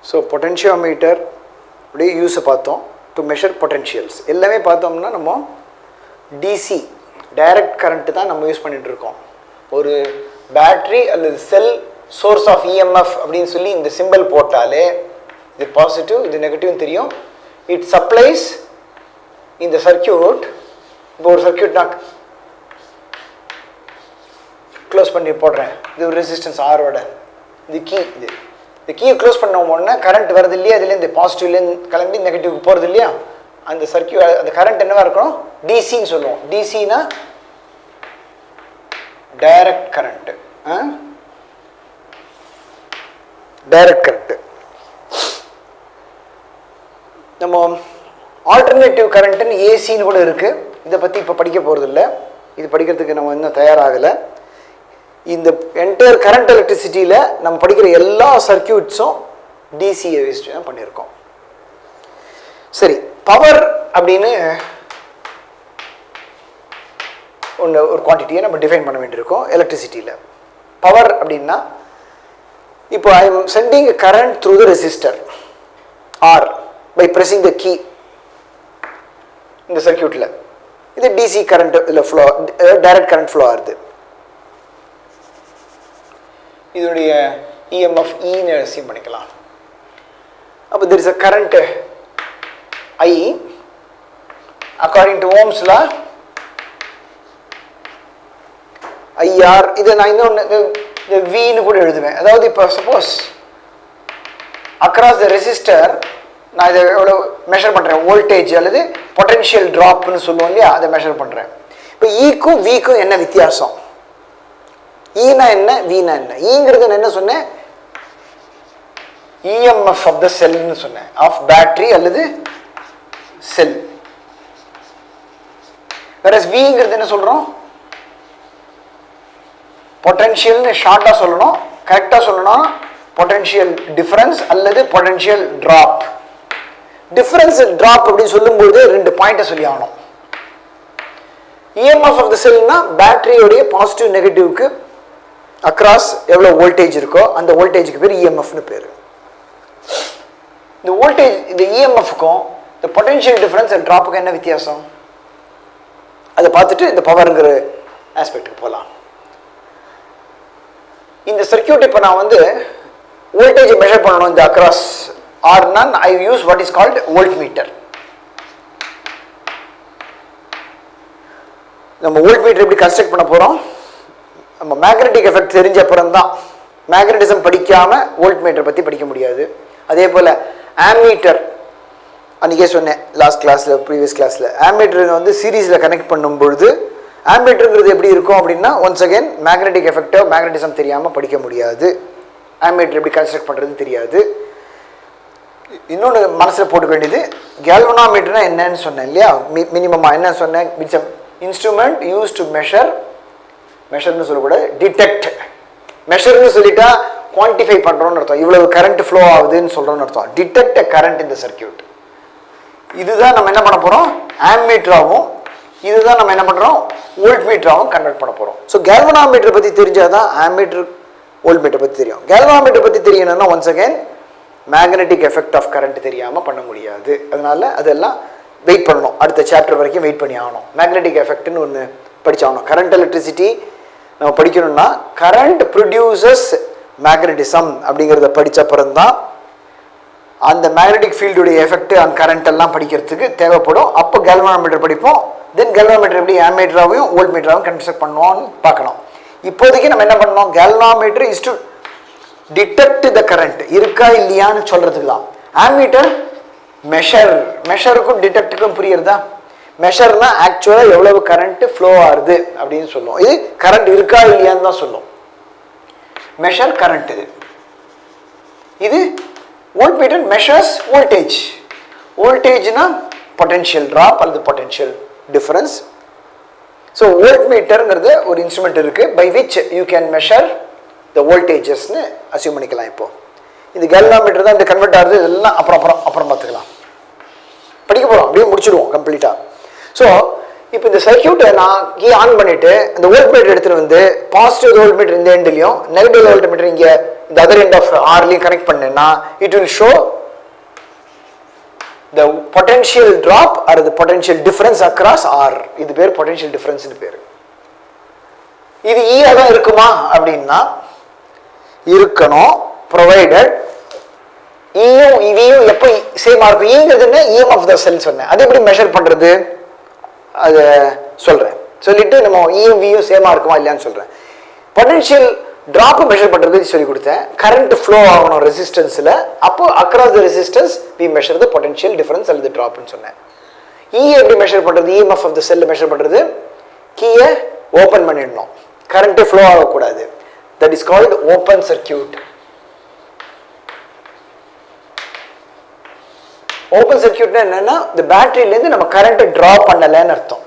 So potentiometer அப்படியே யூஸை பார்த்தோம் to measure potentials. எல்லாமே பார்த்தோம்னா நம்ம டிசி டைரக்ட் கரண்ட்டு தான் நம்ம யூஸ் பண்ணிகிட்ருக்கோம். ஒரு பேட்ரி அல்லது செல் சோர்ஸ் ஆஃப் இஎம்எஃப் அப்படின்னு சொல்லி இந்த சிம்பிள் போட்டாலே இது பாசிட்டிவ் இது நெகட்டிவ்னு தெரியும். இட் சப்ளைஸ் இந்த சர்க்கியூட். இப்போ ஒரு சர்க்கியூட் நான் க்ளோஸ் பண்ணி போடுறேன். இது ஒரு ரெசிஸ்டன்ஸ் ஆரோட இது கீ. இந்த கீயை க்ளோஸ் பண்ண உடனே கரண்ட் வருது இல்லையா, இதுலேருந்து பாசிட்டிவ்லேருந்து கிளம்பி நெகட்டிவ்க்கு போகிறது இல்லையா, அந்த சர்க்கியூட் அந்த கரண்ட் என்னவா இருக்கணும், டிசின்னு சொல்லுவோம். டிசினா டைரக்ட் கரண்ட்டு. Direct current. நம்ம ஆல்டர்னேட்டிவ் கரண்ட்டுன்னு ஏசின்னு கூட இருக்குது. இதை பற்றி இப்போ படிக்க போகிறது இல்லை, இது படிக்கிறதுக்கு நம்ம இன்னும் தயாராகலை. இந்த என்டையர் கரண்ட் எலக்ட்ரிசிட்டியில் நம்ம படிக்கிற எல்லா சர்க்கியூட்ஸும் டிசியை வேஸ்ட் தான் பண்ணியிருக்கோம். சரி, பவர் அப்படின்னு ஒரு குவான்டிட்டியை நம்ம டிஃபைன் பண்ண வேண்டியிருக்கோம் எலக்ட்ரிசிட்டியில். பவர் அப்படின்னா இப்போ I am sending current through the resistor or by pressing the key இந்த சர்க்கியூட்டில். இது டிசி கரண்ட் இல்லை ஃப்ளோ, டைரக்ட் கரண்ட் ஃப்ளோ ஆகுது. இதோடைய இஎம்எஃப் இன்னு அசியூம் பண்ணிக்கலாம். அப்போ there is a current I according to Ohm's law IR. இதை நான் இன்னொன்று வின்னு கூட எழுதுவேன். அதாவது இப்போ சப்போஸ் அக்ராஸ் த ரெசிஸ்டர் நான் இதை எவ்வளோ மெஷர் பண்ணுறேன், வோல்டேஜ் அல்லது பொட்டென்ஷியல் ட்ராப்னு சொல்லுவோம் இல்லையா, அதை மெஷர் பண்ணுறேன். இப்போ ஈக்கும் விக்கும் என்ன வித்தியாசம், ஈனா என்ன வீனா என்ன? ஈங்கிறது நான் என்ன சொன்னேன், இஎம்எஃப் ஆஃப் த செல்னு சொன்னேன், ஆஃப் பேட்டரி அல்லது செல். வேற விங்கிறது என்ன சொல்கிறோம், பொட்டென்ஷியல்னு ஷார்ட்டாக சொல்லணும். கரெக்டாக சொல்லணும் பொட்டென்ஷியல் டிஃபரன்ஸ் அல்லது பொட்டென்ஷியல் ட்ராப். டிஃபரன்ஸ் ட்ராப் அப்படின்னு சொல்லும்போது ரெண்டு பாயிண்ட்டை சொல்லி ஆகணும். இஎம்எஃப் ஆஃப் த செல்னா பேட்டரியோடைய பாசிட்டிவ் நெகட்டிவ்க்கு அக்ராஸ் எவ்வளோ வோல்டேஜ் இருக்கோ அந்த வோல்டேஜுக்கு பேர் இஎம்எஃப்னு பேர். இந்த வோல்டேஜ் இந்த இஎம்எஃப்க்கும் இந்த பொட்டென்ஷியல் டிஃபரன்ஸ் அண்ட் ட்ராப்புக்கு என்ன வித்தியாசம், அதை பார்த்துட்டு இந்த பவருங்கிற ஆஸ்பெக்டுக்கு போகலாம். இந்த சர்க்கியூட் இப்போ நான் வந்து வோல்டேஜை மெஷர் பண்ணணும் இந்த அக்ராஸ் ஆர்னா I use what is called voltmeter. நம்ம வோல்ட் மீட்டர் எப்படி கன்ஸ்ட்ரக்ட் பண்ண போகிறோம், நம்ம மேக்னெட்டிக் எஃபெக்ட் தெரிஞ்ச அப்புறம் தான். மேக்னெட்டிசம் படிக்காமல் வோல்ட் மீட்டர் பற்றி படிக்க முடியாது. அதே போல் ஆம்மீட்டர் அன்றைக்கே சொன்னேன் லாஸ்ட் கிளாஸில் ப்ரீவியஸ் கிளாஸில். ஆம்மீட்டர் வந்து சீரீஸில் கனெக்ட் பண்ணும்பொழுது ஆம்மீட்டருங்கிறது எப்படி இருக்கும் அப்படின்னா ஒன்ஸ் அகேன் மேக்னெட்டிக் எஃபெக்டோ மேக்னெட்டிசம் தெரியாமல் படிக்க முடியாது. ஆம்மீட்டர் எப்படி கன்ஸ்ட்ரக்ட் பண்ணுறது தெரியாது. இன்னொன்று மனசில் போட்டுக்க வேண்டியது, கேல்வனாமீட்டர்னா என்னன்னு சொன்னேன் இல்லையா, மினிமமாக என்ன சொன்னேன், it's instrument use to measure. மெஷர்னு சொல்லக்கூடாது, டிடெக்ட். மெஷர்னு சொல்லிட்டா குவான்டிஃபை பண்ணுறோன்னு அர்த்தம், இவ்வளவு கரண்ட் ஃப்ளோ ஆகுதுன்னு சொல்கிறோன்னு அர்த்தம். டிடெக்ட் அ கரண்ட் இந்த சர்க்கியூட். இதுதான் நம்ம என்ன பண்ண போகிறோம், ஆம்மீட்டராகவும் இதுதான் நம்ம என்ன பண்ணுறோம் வோல்ட் மீட்டராகவும் கன்வெர்ட் பண்ண போகிறோம். ஸோ கேல்வனாமீட்டர் பற்றி தெரிஞ்சாதான் ஆம்மீட்டர் வோல்ட் மீட்டர் பற்றி தெரியும். கேல்வனாமீட்டர் பற்றி தெரியணும்னா once again magnetic effect of current தெரியாமல் பண்ண முடியாது. அதனால அதெல்லாம் வெயிட் பண்ணணும், அடுத்த சாப்டர் வரைக்கும் வெயிட் பண்ணி ஆகணும். மேக்னெட்டிக் எஃபெக்ட்னு ஒன்று படிச்சாகணும். கரண்ட் எலக்ட்ரிசிட்டி நம்ம படிக்கணும்னா கரண்ட் ப்ரொடியூசஸ் மேக்னெட்டிசம் அப்படிங்கிறத படித்த அப்புறம்தான் அந்த மேக்னெட்டிக் ஃபீல்டுடைய எஃபெக்ட் அந்த கரண்ட் எல்லாம் படிக்கிறதுக்கு தேவைப்படும். அப்போ கேல்வனாமீட்டர் படிப்போம். தென் கேல்வனாமீட்டர் எப்படி ஆம்மீட்டராகவும் வோல்ட் மீட்டராகவும் கன்ஸ்ட்ரக்ட் பண்ணுவோம்னு பார்க்கணும். இப்போதைக்கு நம்ம என்ன பண்ணணும், galvanometer is to detect the current இருக்கா இல்லையான்னு சொல்கிறதுக்கு தான். ஆம்மீட்டர் மெஷர். மெஷருக்கும் டிடெக்டுக்கும் புரியுறதா, மெஷர்னா ஆக்சுவலாக எவ்வளவு கரண்ட் ஃப்ளோ ஆகுது அப்படின்னு சொல்லுவோம். இது கரண்ட் இருக்கா இல்லையான்னு தான் சொல்லும். Measure current. இது வோல்ட் மீட்டர் மெஷர்ஸ் வோல்டேஜ். வோல்டேஜ்னா பொட்டென்ஷியல் ட்ராப் அல்லது பொட்டென்ஷியல் டிஃபரன்ஸ். ஸோ வோல்ட் மீட்டருங்கிறது ஒரு இன்ஸ்ட்ருமெண்ட் இருக்குது by which you can measure the வோல்டேஜஸ்ன்னு அசியூம் பண்ணிக்கலாம். இப்போ இந்த கேல்வனாமீட்டர் தான் இந்த கன்வெர்ட் ஆகுது. இதெல்லாம் அப்புறம் பார்த்துக்கலாம், படிக்க போகிறோம், அப்படியே முடிச்சிடுவோம் கம்ப்ளீட்டாக. ஸோ இப்போ இந்த சர்க்கியூட்டை நான் கீ ஆன் பண்ணிட்டு இந்த வோல்ட்மீட்டர் எடுத்துட்டு வந்து பாசிட்டிவ் வோல்ட்மீட்டர் இந்த எண்ட்லையும் நெகட்டிவ் வோல்ட்மீட்டர் இங்கே இந்த அதர் எண்ட் ஆஃப் ஆர்லையும் கனெக்ட் பண்ணேன்னா it will show the potential drop or the potential difference across R. இது பேர் potential difference னு பேர். இது E ஆக இருக்குமா அப்படின்னா இருக்கணும், provided Eயும் EVயும் எப்போ சேமா இருக்கும். Eங்கிறதுன்னா EM of the cell சொன்னேன். அது எப்படி மெஷர் பண்றது அது சொல்றேன். சொல்லிட்டு நம்ம Eயும் Vயும் சேமா இருக்குமா இல்லையான்னு சொல்றேன். பொட்டன்ஷியல் டிராப் மெஷர் பண்றது சொல்லி கொடுத்தேன். கரண்ட் ஃப்ளோ ஆகணும் ரெசிஸ்டன்ஸ்ல, அப்போ across the resistance we measure the potential difference அல்லது டிராப்னு சொன்னேன். E எப்படி மெஷர் பண்றது, EMF of the cell measure பண்றது, கீயை ஓபன் பண்ணிடணும், கரண்ட் ஃப்ளோ ஆகக்கூடாது. That is called open circuit. Open சர்க்கியூட்னா என்னன்னா இந்த பேட்டரியில இருந்து நம்ம கரண்ட் டிரா பண்ணலன்னு அர்த்தம்.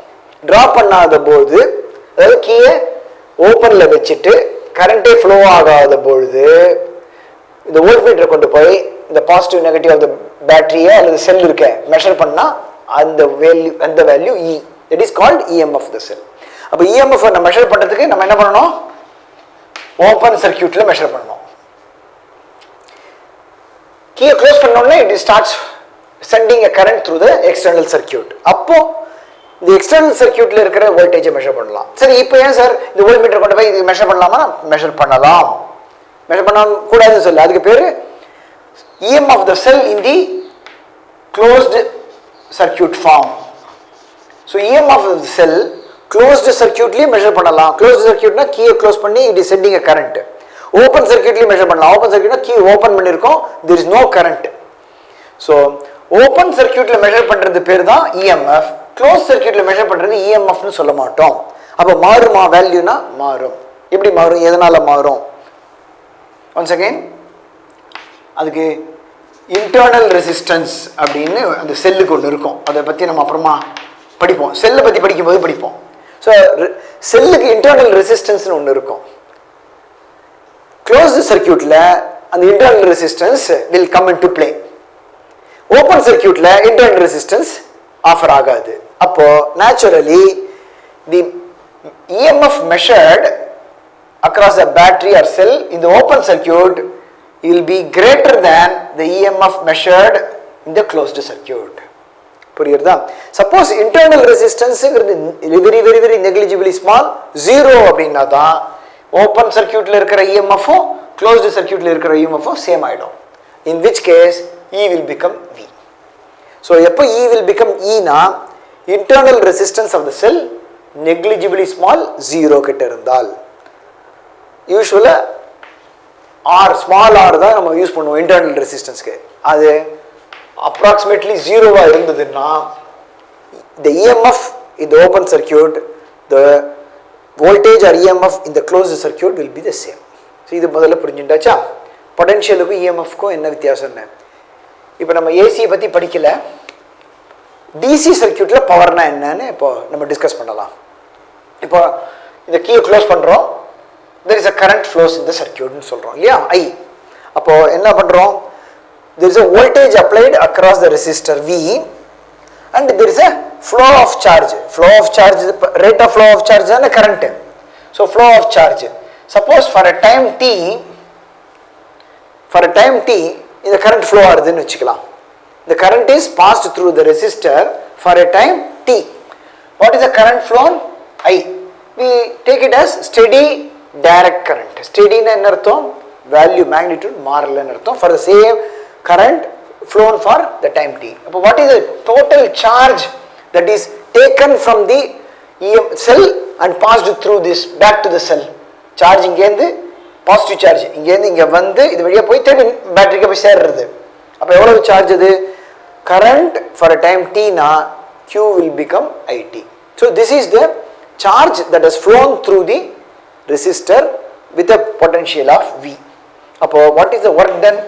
டிரா பண்ணாத போது, அதாவது கீயை ஓபன்ல வச்சுட்டு கரண்டே ஃப்ளோ ஆகாத பொழுது இந்த வோல்ட்மீட்டரை கொண்டு போய் இந்த பாசிட்டிவ் நெகட்டிவ் ஆஃப் த பேட்டரியை அல்லது செல் இருக்க மெஷர் பண்ணா அந்த value E. That is called EMF of the cell. அப்போ EMF நம்ம மெஷர் பண்றதுக்கு நம்ம என்ன பண்ணணும், ஓபன் சர்க்கியூட்ல மெஷர் பண்ணணும். கீயை க்ளோஸ் பண்ணோம்னா it starts sending a current through the external circuit. அப்போ இந்த எக்ஸ்டர்னல் சர்க்கியூட்ல இருக்கிற வோல்டேஜை மெஷர் பண்ணலாம். சரி, இப்போ ஏன் சார் இந்த வோல்ட்மீட்டர் கொண்டு போய் இது மெஷர் பண்ணலாமா? மெஷர் பண்ணலாம். மெஷர் பண்ண கூடாதுன்னு சொல்லு. அதுக்கு பேரு EM of the cell in the closed circuit form. So EM of the cell closed circuitலயே மெஷர் பண்ணலாம். closed circuitனா கீயை க்ளோஸ் பண்ணி it is sending a current. Open சர்க்கியூட்லயே மெஷர் பண்ணலாம். ஓபன் சர்க்கியூட்னா கீ ஓபன் பண்ணிருக்கோம், there is no current. So open சர்க்கியூட்ல மெஷர் பண்றது பேர் தான் EMF. க்ளோஸ் சர்க்கியூட்ல மெஷர் பண்றது EMFனு சொல்ல மாட்டோம். அப்ப மாறுமா வேல்யூனா? மாறும். எப்படி மாறும், எதனால மாறும்? ஒன்ஸ் அகைன், அதுக்கு இன்டர்னல் ரெசிஸ்டன்ஸ் அப்படின்னு அந்த செல்லுக்கு ஒன்று இருக்கும். அதை பத்தி நம்ம அப்புறமா படிப்போம். செல்லை பத்தி படிக்கும்போது படிப்போம். ஸோ செல்லுக்கு இன்டர்னல் ரெசிஸ்டன்ஸ்னு ஒன்று இருக்கும். க்ளோஸ்டு சர்க்கியூட்ல அந்த internal resistance will come into play. Open சர்க்கியூட்ல இன்டர்னல் ரெசிஸ்டன்ஸ் ஆஃபர் ஆகாது. அப்போ naturally the EMF measured across a battery or cell in the open circuit will be greater than the EMF measured in the closed circuit. புரியுதா? Suppose internal ரெசிஸ்டன்ஸ்ங்கிறது very very very negligibly small, 0 அப்படின்னா தான் open சர்க்கியூட்ல இருக்கிற EMF-உம் closed சர்க்கியூட்ல இருக்கிற EMF-உம் same ஆயிடும். In which case E will become V. So எப்போ E will become E னா internal resistance of the cell negligibly small, 0 கிட்ட இருந்தால். யூசுவலா R, small r தான் நம்ம யூஸ் பண்ணுவோம் internal resistanceக்கு. அது approximately 0-வா இருந்ததுன்னா the EMF in the open circuit, the voltage or EMF in the closed circuit will be the same. So இது முதல்ல புரிஞ்சுட்டாச்சா? பொட்டன்ஷியலுக்கும் EMF-க்கும் என்ன வித்தியாசம்னு. இப்போ நம்ம ஏசியை பற்றி படிக்கல, டிசி சர்க்கியூட்ல பவர்னா என்னன்னு இப்போ நம்ம டிஸ்கஸ் பண்ணலாம். இப்போ இந்த கீயை க்ளோஸ் பண்ணுறோம், there is a current flows in the circuit னு சொல்கிறோம் இல்லையா, I. அப்போ என்ன பண்ணுறோம், there is a voltage applied across the resistor V and there is a flow of charge. Flow of charge, rate of flow of charge is current. So flow of charge. Suppose for a time t, இந்த current flow ஆகுதுன்னு வச்சுக்கலாம். The current is passed through the resistor for a time t. What is the current flow? I. We take it as steady direct current. Steady na enna artham? Value magnitude மாறலன்னு அர்த்தம். For the same current flown for the time t. அப்போ what is the total charge that is taken from the cell and passed through this back to the cell? Charge இங்கேருந்து positive charge இங்கேருந்து இங்கே வந்து இது வழியாக போய் திரும்பி பேட்டரிக்கு போய் சேர்றது. அப்போ எவ்வளவு சார்ஜ் அது? current for a time t na Q will become IT. So this is the charge that has flown through the resistor with a potential of V. Appo what is the work done?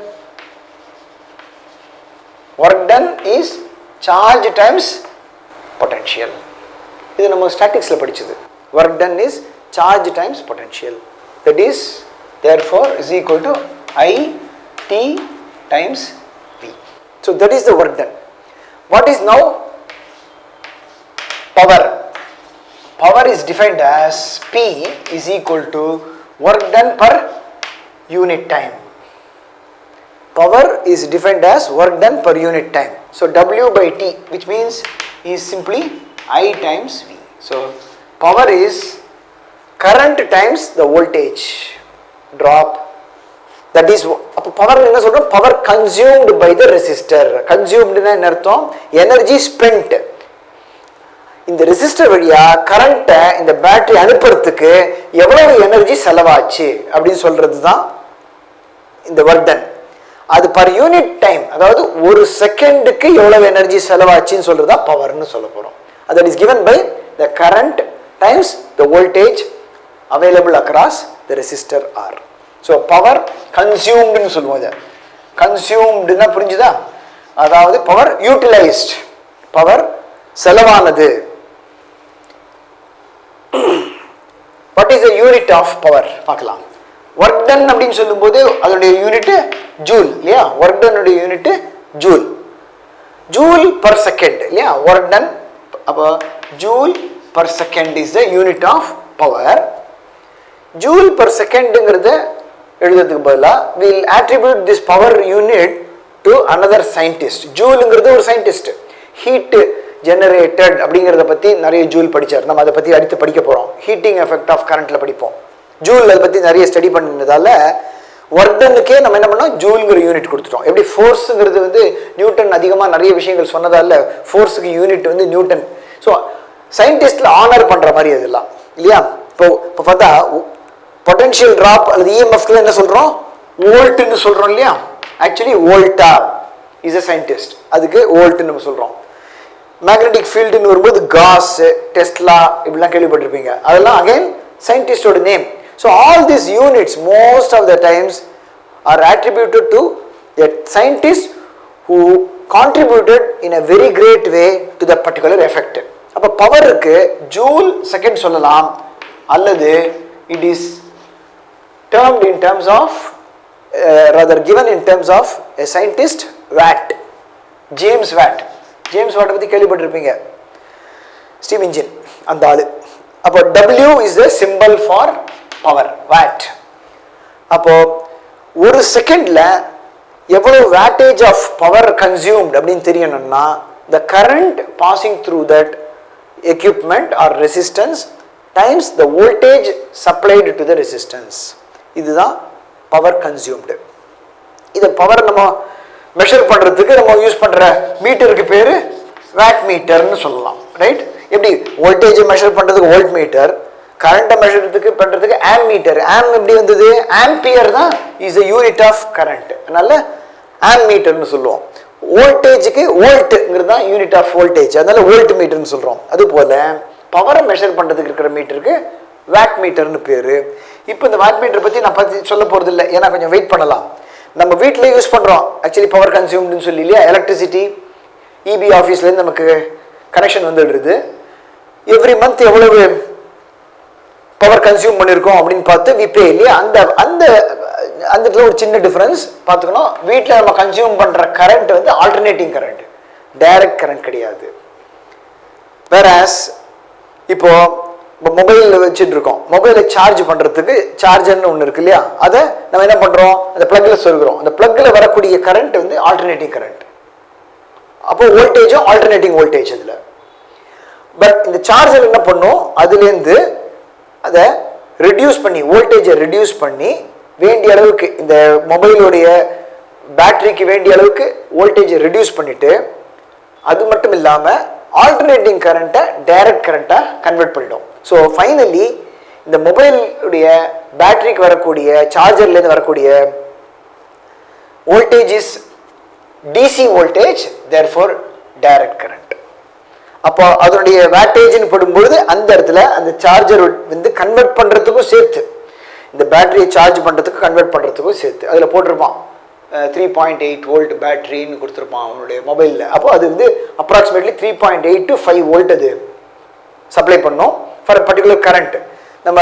Work done is charge times potential. Idu nama statics la padichadu. Work done is charge times potential. That is therefore is equal to I T times V. So that is the work done. What is now power? power is defined as P is equal to work done per unit time. Power is defined as work done per unit time. So W by T, which means is simply I times V. So power is current times the voltage drop. That is power என்ன சொல்றோம், power consumed by the resistor. Consumed னா என்ன அர்த்தம், energy spent. இந்த resistor வழியா கரண்ட்டை இந்த battery அனுப்புறதுக்கு எவ்வளவு எனர்ஜி செலவாச்சு அப்படின்னு சொல்றது தான் இந்த ஒர்க் டன். அது பர் யூனிட் டைம், அதாவது ஒரு செகண்டுக்கு எவ்வளவு எனர்ஜி செலவாச்சுன்னு சொல்றது தான் பவர்னு சொல்ல போறோம். that is given by the current times the voltage available across the resistor R. So power consumed னு சொல்லுவோம். இத consumed னா புரிஞ்சுதா, அதாவது பவர் யூட்டிலைஸ்ட், பவர் செலவானது. What is the unit of power பார்க்கலாம். ஒர்க் டன் அப்படின்னு சொல்லும்போது அதனுடைய யூனிட் ஜூல் இல்லையா, ஒர்க் டன் உடைய unit joule, joule per second இல்லையா ஒர்க் டன். அப்போ joule per second is the unit of power. Joule per செகண்ட்ங்கிறத எழுதுறதுக்கு பதிலாக will attribute this power unit to another scientist. ஜூலுங்கிறது ஒரு சயின்டிஸ்ட். ஹீட் ஜெனரேட்டட் அப்படிங்கிறத பற்றி நிறைய ஜூல் படித்தார். நம்ம அதை பற்றி அடுத்து படிக்க போகிறோம். ஹீட்டிங் எஃபெக்ட் ஆஃப் கரண்ட்டில் படிப்போம். ஜூல் அதை பற்றி நிறைய ஸ்டடி பண்ணதால ஒர்க் டன்னுக்கே நம்ம என்ன பண்ணோம், ஜூல்ங்கிற யூனிட் கொடுத்துட்டோம். எப்படி ஃபோர்ஸுங்கிறது வந்து நியூட்டன் அதிகமாக நிறைய விஷயங்கள் சொன்னதால ஃபோர்ஸுக்கு யூனிட் வந்து நியூட்டன். ஸோ சயின்டிஸ்டில் ஆனர் பண்ணுற மாதிரி அதெல்லாம் இல்லையா. இப்போ பார்த்தா பொட்டன்ஷியல் ட்ராப் அல்லது இஎம்எஃப்ல என்ன சொல்கிறோம், வோல்ட்டுன்னு சொல்கிறோம் இல்லையா. ஆக்சுவலி வோல்டா இஸ் அ சயின்டிஸ்ட், அதுக்கு வோல்ட்டுன்னு நம்ம சொல்கிறோம். மேக்னெட்டிக் ஃபீல்டுன்னு வரும்போது காஸ், டெஸ்லா இப்படிலாம் கேள்விப்பட்டிருப்பீங்க. அதெல்லாம் அகைன் சயின்டிஸ்டோட name. So all these units most of the times are attributed to a scientist who contributed in a very great way to the particular effect. அப்போ பவருக்கு joule second சொல்லலாம், அல்லது it is termed in terms of rather given in terms of a scientist watt, James Watt. James வாட்டை பற்றி கேள்விப்பட்டிருப்பீங்க, steam engine அந்த ஆளு. அப்போ W is the symbol for power, watt. அப்போ ஒரு செகண்ட்ல எவ்வளவு wattage of power consumed அப்படின்னு தெரியணும்னா the current passing through that equipment or resistance times the voltage supplied to the resistance. இதுதான் power consumed. இது பவர் நம்ம மெஷர் பண்றதுக்கு நம்ம யூஸ் பண்ற மீட்டருக்கு பேரு வாட் மீட்டர்னு சொல்லலாம், ரைட். எப்படி வோல்டேஜ் மெஷர் பண்றதுக்கு வோல்ட் மீட்டர், கரண்ட்டை மெஷர் பண்றதுக்கு ஆம் மீட்டர். ஆம் எப்படி வந்தது, ஆம்பியர் தான் is a unit of current, அதனால ஆம் மீட்டர்னு சொல்லுவோம். வோல்டேஜுக்கு வோல்ட்டுங்கிறது தான் யூனிட் ஆஃப் வோல்டேஜ், அதனால வோல்ட் மீட்டர்னு சொல்றோம். அது போல பவரை மெஷர் பண்றதுக்கு இருக்கிற மீட்டருக்கு வாட் மீட்டர்னு பேரு. இப்போ இந்த வாட் மீட்டர் பத்தி நான் சொல்ல போறது இல்லை, ஏன்னா கொஞ்சம் வெயிட் பண்ணலாம். நம்ம வீட்டிலே யூஸ் பண்றோம் ஆக்சுவலி பவர் கன்சியூம்டுன்னு சொல்லி இல்லையா. எலக்ட்ரிசிட்டி இபி ஆஃபீஸ்லேருந்து நமக்கு கனெக்ஷன் வந்துடுது. எவ்ரி மந்த் எவ்வளவு பவர் கன்சியூம் பண்ணியிருக்கோம் அப்படின்னு பார்த்து வி பே இல்லையா. அந்த அந்த அந்த இடத்துல ஒரு சின்ன டிஃபரன்ஸ் பார்த்துக்கணும். வீட்டில் நம்ம கன்சியூம் பண்ணுற கரண்ட் வந்து ஆல்டர்னேட்டிங் கரண்ட், டைரக்ட் கரண்ட் கிடையாது. வேறாஸ் இப்போ மொபைலில் வச்சுட்டு இருக்கோம், மொபைலை சார்ஜ் பண்ணுறதுக்கு சார்ஜர்னு ஒன்று இருக்கு இல்லையா. அதை நம்ம என்ன பண்ணுறோம், அந்த ப்ளக்கில் சொருகிறோம். அந்த ப்ளக்கில் வரக்கூடிய கரண்ட் வந்து ஆல்டர்னேட்டிங் கரண்ட். அப்போ வோல்டேஜும் ஆல்டர்னேட்டிங் வோல்டேஜ் அதில். பட் இந்த சார்ஜர் என்ன பண்ணும், அதுலேருந்து அதை ரெடியூஸ் பண்ணி வோல்டேஜை ரெடியூஸ் பண்ணி வேண்டிய அளவுக்கு இந்த மொபைலுடைய பேட்டரிக்கு வேண்டிய அளவுக்கு வோல்டேஜை ரெடியூஸ் பண்ணிட்டு, அது மட்டும் இல்லாமல் ஆல்டர்னேட்டிங் கரண்ட்டை டைரக்ட் கரண்ட்டாக கன்வெர்ட் பண்ணிடும். ஸோ ஃபைனலி இந்த மொபைலுடைய பேட்டரிக்கு வரக்கூடிய சார்ஜர்லேருந்து வரக்கூடிய voltage is DC voltage, therefore direct current. அப்போ அதனுடைய வேட்டேஜ்னு படும்பொழுது அந்த இடத்துல அந்த சார்ஜர் வந்து கன்வெர்ட் பண்ணுறதுக்கும் சேர்த்து, இந்த பேட்டரியை சார்ஜ் பண்ணுறதுக்கு கன்வெர்ட் பண்ணுறதுக்கும் சேர்த்து அதில் போட்டிருப்பான் 3.8 வோல்ட் பேட்டரின்னு கொடுத்துருப்பான் அவனுடைய மொபைலில். அப்போ அது வந்து அப்ராக்சிமேட்லி 3.8 to 5 வோல்ட் அது சப்ளை பண்ணோம் ஃபார் பர்டிகுலர் கரண்ட். நம்ம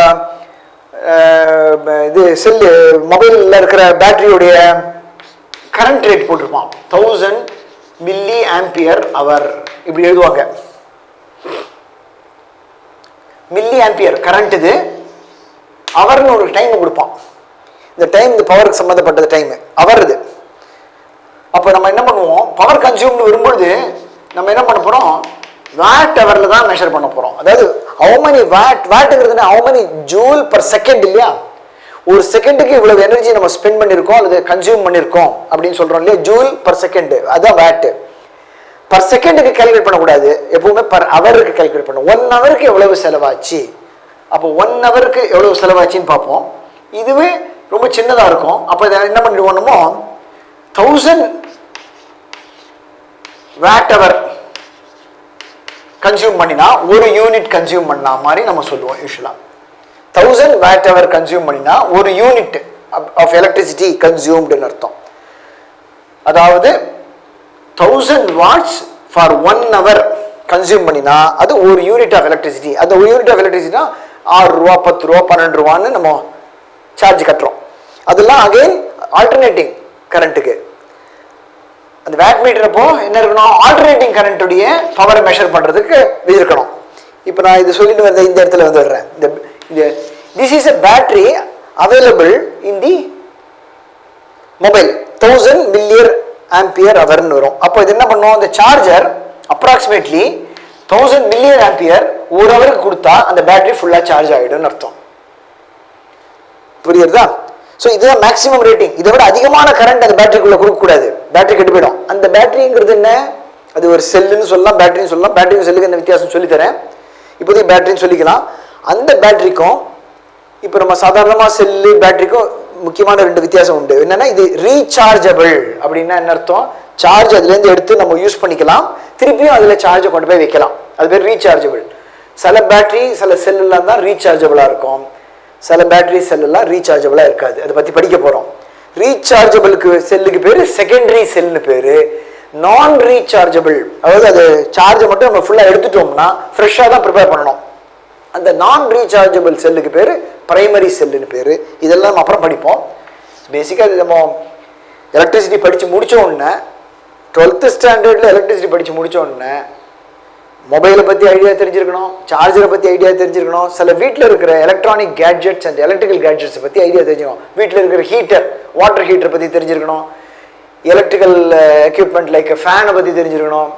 இது செல்லு மொபைலில் இருக்கிற பேட்டரியுடைய கரண்ட் ரேட் போட்டிருப்பான் 1000 மில்லி ஆம்பியர் அவர் இப்படி எழுதுவாங்க. மில்லி ஆம்பியர் கரண்ட் இது. அவர்னு ஒரு டைம் கொடுப்பான். இந்த டைம் இந்த பவருக்கு சம்மந்தப்பட்டது டைம் அவர் இது. அப்போ நம்ம என்ன பண்ணுவோம், பவர் கன்சியூம்னு வரும்பொழுது நம்ம என்ன பண்ண போகிறோம், வாட் ஹவரில் தான் மெஷர் பண்ண போகிறோம். அதாவது ஹவு மெனி வாட்டுங்கிறதுனா how many joule per second இல்லையா. ஒரு செகண்டுக்கு இவ்வளவு எனர்ஜி நம்ம ஸ்பெண்ட் பண்ணியிருக்கோம் அல்லது கன்சியூம் பண்ணியிருக்கோம் அப்படின்னு சொல்கிறோம் இல்லையா, ஜூல் பர் செகண்ட், அதுதான் வாட்டு. பர் செகண்டுக்கு கால்குலேட் பண்ணக்கூடாது, எப்பவுமே பர் ஹவருக்கு கால்குலேட் பண்ணணும். 1 ஹவருக்கு எவ்வளவு செலவாச்சு, அப்போ 1 ஹவருக்கு எவ்வளவு செலவாச்சுன்னு பார்ப்போம். இதுவே ரொம்ப சின்னதாக இருக்கும். அப்போ இதை என்ன பண்ணிடுவோம்னமோ 1000 வாட் ஹவர் கன்சியூம் பண்ணினா 1 யூனிட் கன்சியூம் பண்ணா மாதிரி நம்ம சொல்லுவோம் யூஸ்வலாக. 1000 வாட் ஹவர் கன்சியூம் பண்ணினா 1 யூனிட் ஆஃப் எலக்ட்ரிசிட்டி கன்சியூம்டுன்னு அர்த்தம். அதாவது 1000 வாட்ஸ் ஃபார் 1 ஹவர் கன்சியூம் பண்ணினா அது 1 யூனிட் ஆஃப் எலக்ட்ரிசிட்டி. அந்த 1 யூனிட் ஆஃப் எலக்ட்ரிசிட்டினா 6 ரூபா 10 ரூபா 12 ரூபான்னு நம்ம சார்ஜ் கட்டுறோம். அதெல்லாம் அகைன் ஆல்டர்னேட்டிங் கரண்ட்டுக்கு. அந்த வேட் மீட்டர் அப்போ என்ன இருக்கணும், ஆல்டர்னேட்டிங் கரண்ட்டுடைய பவரை மெஷர் பண்ணுறதுக்கு இருக்கணும். இப்போ நான் இது சொல்லிட்டு வந்த இந்த இடத்துல வந்துடுறேன். This is a battery available in the mobile 1000 milliampere hourன்னு வரும். அப்போ இது என்ன பண்ணும், இந்த சார்ஜர் அப்ராக்சிமேட்லி 1000 milliampere hour 1 ஹவருக்கு கொடுத்தா அந்த பேட்டரி ஃபுல்லாக சார்ஜ் ஆகிடும்னு அர்த்தம். புரியுறதா? ஸோ இதுதான் மேக்ஸிமம் ரேட்டிங். இதை விட அதிகமான கரண்ட் அந்த பேட்டரிக்குள்ளே கொடுக்கக்கூடாது, பேட்டரி கெட்டு போயிடும். அந்த பேட்டரிங்கிறது என்ன, அது ஒரு செல்லுன்னு சொல்லலாம், பேட்டரின்னு சொல்லலாம். பேட்டரியும் செல்லுக்கு இந்த வித்தியாசம் சொல்லித்தரேன். இப்போதைக்கு பேட்டரின்னு சொல்லிக்கலாம். அந்த பேட்டரிக்கும் இப்போ நம்ம சாதாரணமாக செல்லு பேட்டரிக்கும் முக்கியமான 2 வித்தியாசம் உண்டு. என்னென்னா இது ரீசார்ஜபிள் அப்படின்னா என்ன அர்த்தம், சார்ஜ் அதுலேருந்து எடுத்து நம்ம யூஸ் பண்ணிக்கலாம், திருப்பியும் அதில் சார்ஜை கொண்டு போய் வைக்கலாம். அது பேர் ரீசார்ஜபிள். சில பேட்டரி சில செல்லுலாம் தான் ரீசார்ஜபிளாக இருக்கும், சில பேட்டரி செல்லெல்லாம் ரீசார்ஜபிளாக இருக்காது. அதை பற்றி படிக்க போகிறோம். ரீசார்ஜபிளுக்கு செல்லுக்கு பேர் செகண்டரி செல்னு பேர். நான் ரீசார்ஜபிள் அதாவது அது சார்ஜை மட்டும் நம்ம ஃபுல்லாக எடுத்துட்டோம்னா ஃப்ரெஷ்ஷாக தான் ப்ரிப்பேர் பண்ணணும். அந்த நான் ரீசார்ஜபிள் செல்லுக்கு பேர் பிரைமரி செல்லுன்னு பேர். இதெல்லாம் நம்ம அப்புறம் படிப்போம். பேசிக்காக இது நம்ம எலக்ட்ரிசிட்டி படித்து முடித்த உடனே 12th ஸ்டாண்டர்டில் எலக்ட்ரிசிட்டி படித்து முடித்த உடனே மொபைலை பற்றி ஐடியா தெரிஞ்சிருக்கணும், சார்ஜரை பற்றி ஐடியா தெரிஞ்சிருக்கணும், சில வீட்டில் இருக்கிற எலக்ட்ரானிக் கேட்ஜெட்ஸ் அண்ட் எலக்ட்ரிக்கல் கேட்ஜெட்ஸை பற்றி ஐடியா தெரிஞ்சுக்கணும், வீட்டில் இருக்கிற ஹீட்டர் வாட்டர் ஹீட்டரை பற்றி தெரிஞ்சிருக்கணும், எலக்ட்ரிக்கல் எக்யூப்மெண்ட் லைக் ஃபேனை பற்றி தெரிஞ்சிருக்கணும்,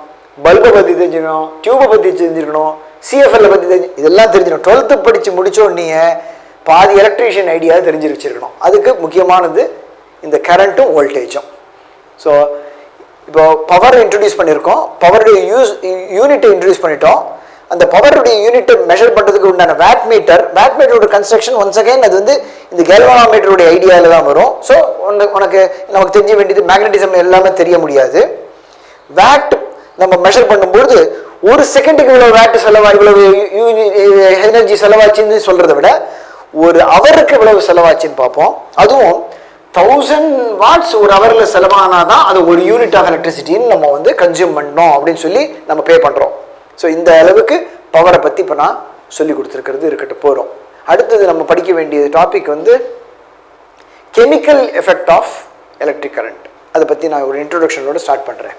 பல்பை பற்றி தெரிஞ்சுக்கணும், டியூபை பற்றி தெரிஞ்சிருக்கணும், சிஎஃப்எல்லை பற்றி இதெல்லாம் தெரிஞ்சிடணும். 12th படித்து முடித்த உடனே பாதி எலக்ட்ரீஷியன் ஐடியா தெரிஞ்சு வச்சுருக்கணும். அதுக்கு முக்கியமானது இந்த கரண்ட்டும் வோல்டேஜும். ஸோ இப்போ பவர் இன்ட்ரடியூஸ் பண்ணியிருக்கோம், பவருடைய யூனிட்டை இன்ட்ரடியூஸ் பண்ணிட்டோம். அந்த பவருடைய யூனிட்டை மெஷர் பண்ணுறதுக்கு உண்டான வேட் மீட்டரோட கன்ஸ்ட்ரக்ஷன் ஒன்ஸ் அகைன் அது வந்து இந்த கேல்வனாமீட்டருடைய ஐடியாவில் தான் வரும். ஸோ உனக்கு நமக்கு தெரிய வேண்டியது மேக்னட்டிசம் எல்லாமே தெரிய முடியாது. வேட் நம்ம மெஷர் பண்ணும்போது ஒரு செகண்டுக்கு இவ்வளோ வேட் இவ்வளவு எனர்ஜி செலவாச்சுன்னு சொல்கிறத விட ஒரு ஹவருக்கு இவ்வளவு செலவாச்சுன்னு பார்ப்போம். அதுவும் 1000 வாட்ஸ் ஒரு ஹவரில் செலவானாதான் அது 1 யூனிட் ஆஃப் எலக்ட்ரிசிட்டின்னு நம்ம வந்து கன்சியூம் பண்ணோம் அப்படின்னு சொல்லி நம்ம பே பண்ணுறோம். ஸோ இந்த அளவுக்கு பவரை பற்றி இப்போ நான் சொல்லி கொடுத்துருக்கிறது இருக்கட்டும் போகிறோம். அடுத்தது நம்ம படிக்க வேண்டிய டாபிக் வந்து chemical effect of electric current. அதை பற்றி நான் ஒரு இன்ட்ரோடக்ஷனோட ஸ்டார்ட் பண்ணுறேன்.